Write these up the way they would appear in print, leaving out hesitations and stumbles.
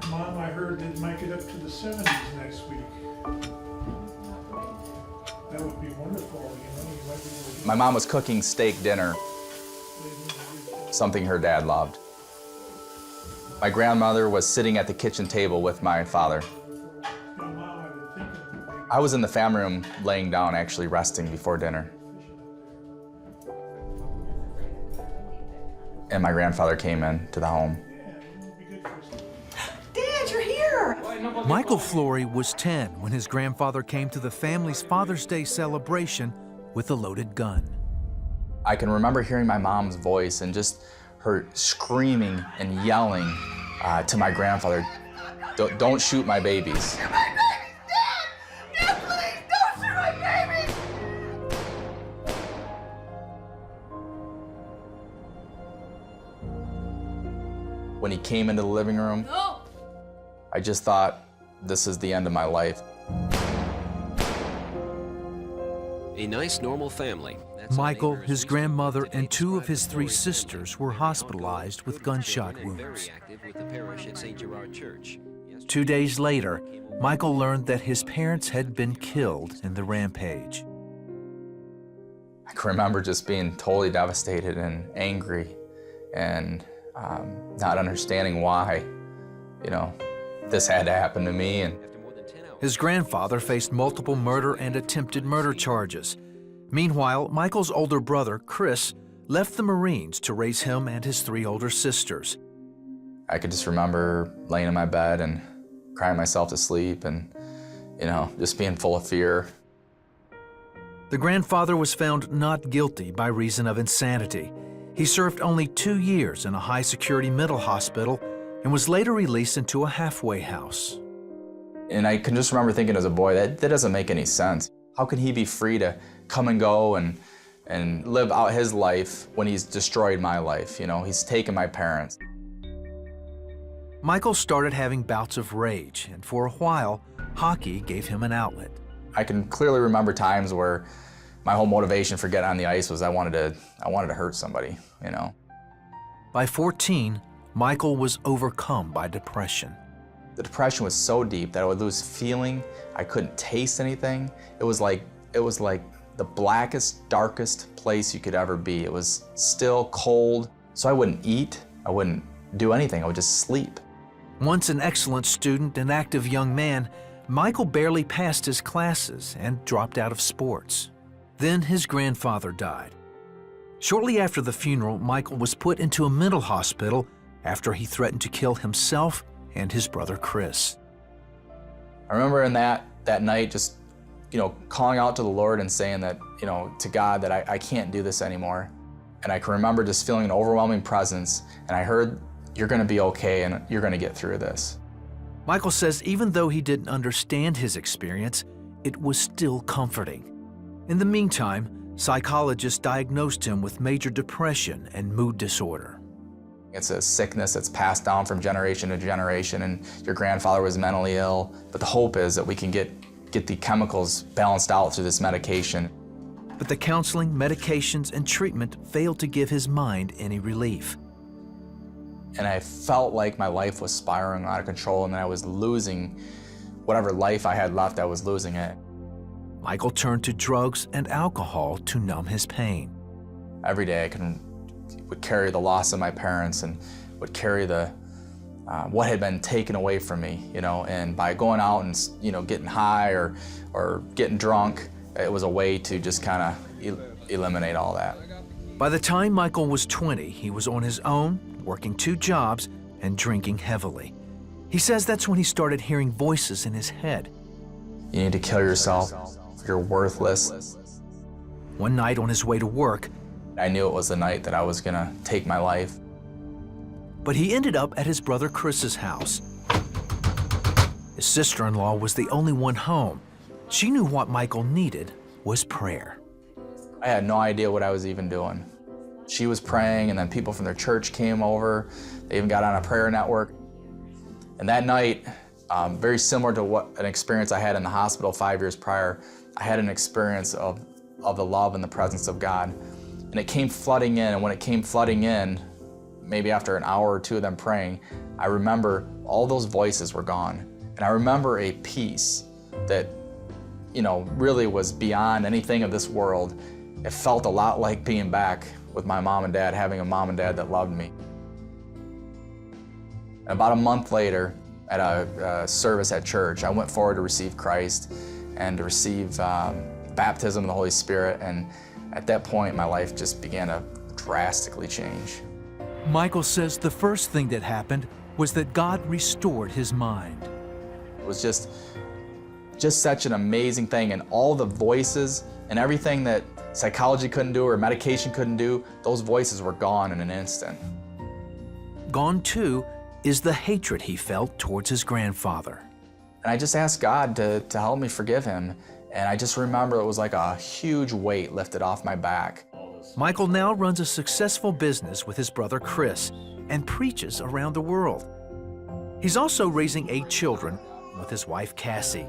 Mom, I heard that it might get up to the 70s next week. That would be wonderful, you know. You might be able to My mom was cooking steak dinner, something her dad loved. My grandmother was sitting at the kitchen table with my father. I was in the family room laying down, actually resting before dinner. And my grandfather came into the home. Dad, you're here! Michael Flory was 10 when his grandfather came to the family's Father's Day celebration with a loaded gun. I can remember hearing my mom's voice and just her screaming and yelling to my grandfather, "Don't shoot my babies." Shoot my babies, Dad! Dad, please, don't shoot my babies! When he came into the living room, I just thought, this is the end of my life. A nice, normal family. That's all Michael, neighbors his recently grandmother, today and two of described his the three Flory sisters were family. hospitalized with gunshot Very wounds. active with the parish at St. Gerard Church. 2 days later, Michael learned that his parents had been killed in the rampage. I can remember just being totally devastated and angry and not understanding why, this had to happen to me. And After more than 10 hours, His grandfather faced multiple murder and attempted murder charges. Meanwhile, Michael's older brother, Chris, left the Marines to raise him and his three older sisters. I could just remember laying in my bed and crying myself to sleep and, just being full of fear. The grandfather was found not guilty by reason of insanity. He served only 2 years in a high-security mental hospital and was later released into a halfway house. And I can just remember thinking as a boy, that doesn't make any sense. How can he be free to come and go and live out his life when he's destroyed my life? He's taken my parents. Michael started having bouts of rage, and for a while, hockey gave him an outlet. I can clearly remember times where my whole motivation for getting on the ice was I wanted to hurt somebody, By 14, Michael was overcome by depression. The depression was so deep that I would lose feeling. I couldn't taste anything. It was like the blackest, darkest place you could ever be. It was still cold, so I wouldn't eat. I wouldn't do anything. I would just sleep. Once an excellent student and active young man, Michael barely passed his classes and dropped out of sports. Then his grandfather died. Shortly after the funeral, Michael was put into a mental hospital after he threatened to kill himself and his brother Chris. I remember in that night just, calling out to the Lord and saying that, to God that I can't do this anymore. And I can remember just feeling an overwhelming presence, and I heard, "You're gonna be okay and you're gonna get through this." Michael says even though he didn't understand his experience, it was still comforting. In the meantime, psychologists diagnosed him with major depression and mood disorder. It's a sickness that's passed down from generation to generation, and your grandfather was mentally ill, but the hope is that we can get the chemicals balanced out through this medication. But the counseling, medications, and treatment failed to give his mind any relief. And I felt like my life was spiraling out of control, and that I was losing whatever life I had left, I was losing it. Michael turned to drugs and alcohol to numb his pain. Every day I would carry the loss of my parents and would carry what had been taken away from me, and by going out and, getting high or getting drunk, it was a way to just kind of eliminate all that. By the time Michael was 20, he was on his own, working 2 jobs, and drinking heavily. He says that's when he started hearing voices in his head. You need to kill yourself. You're worthless. One night on his way to work, I knew it was the night that I was gonna take my life. but he ended up at his brother Chris's house. His sister-in-law was the only one home. She knew what Michael needed was prayer. I had no idea what I was even doing. She was praying, and then people from their church came over. They even got on a prayer network. And that night, very similar to an experience I had in the hospital 5 years prior, I had an experience of the love and the presence of God. And it came flooding in, and when it came flooding in, maybe after an hour or two of them praying, I remember all those voices were gone. And I remember a peace that, really was beyond anything of this world. It felt a lot like being back with my mom and dad, having a mom and dad that loved me. About a month later, at a service at church, I went forward to receive Christ and to receive baptism of the Holy Spirit, and at that point, my life just began to drastically change. Michael says the first thing that happened was that God restored his mind. It was just such an amazing thing, and all the voices and everything that psychology couldn't do or medication couldn't do, those voices were gone in an instant. Gone, too, is the hatred he felt towards his grandfather. And I just asked God to help me forgive him, and I just remember it was like a huge weight lifted off my back. Michael now runs a successful business with his brother Chris and preaches around the world. He's also raising 8 children with his wife Cassie.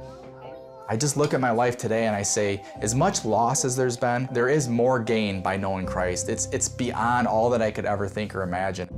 I just look at my life today and I say, as much loss as there's been, there is more gain by knowing Christ. It's beyond all that I could ever think or imagine.